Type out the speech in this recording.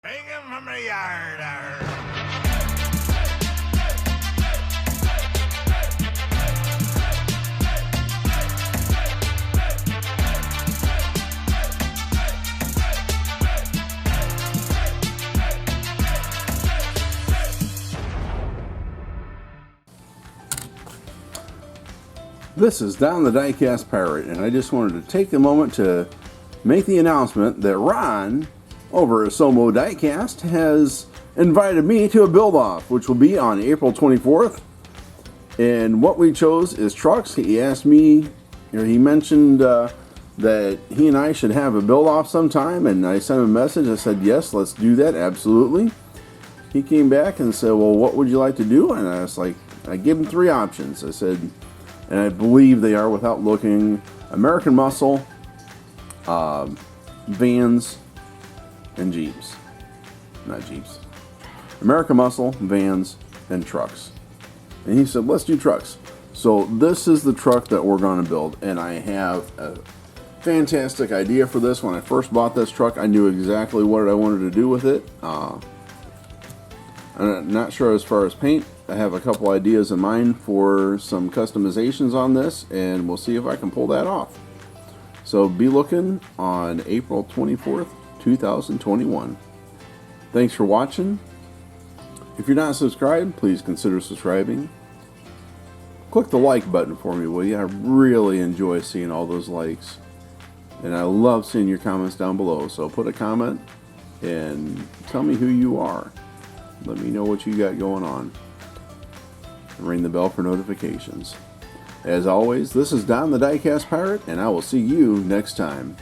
Bring him from the yard. Arr. This is Don the Diecast Pirate, and I just wanted to take a moment to make the announcement that Ron, over at SoMo Diecast, has invited me to a build-off, which will be on April 24th. And what we chose is trucks. He asked me, or he mentioned that he and I should have a build-off sometime, and I sent him a message. I said, yes, let's do that, absolutely. He came back and said, well, what would you like to do? And I was like, I gave him three options. I said, and I believe they are, without looking, American Muscle, vans, and Jeeps. Not Jeeps. American Muscle, vans, and trucks. And he said, let's do trucks. So this is the truck that we're going to build. And I have a fantastic idea for this. When I first bought this truck, I knew exactly what I wanted to do with it. I'm not sure as far as paint. I have a couple ideas in mind for some customizations on this, and we'll see if I can pull that off. So be looking on April 24th, 2021. Thanks for watching. If you're not subscribed, please consider subscribing. Click the like button for me, will you? I really enjoy seeing all those likes. And I love seeing your comments down below. So put a comment and tell me who you are. Let me know what you got going on. Ring the bell for notifications. As always, this is Don the Diecast Pirate, and I will see you next time.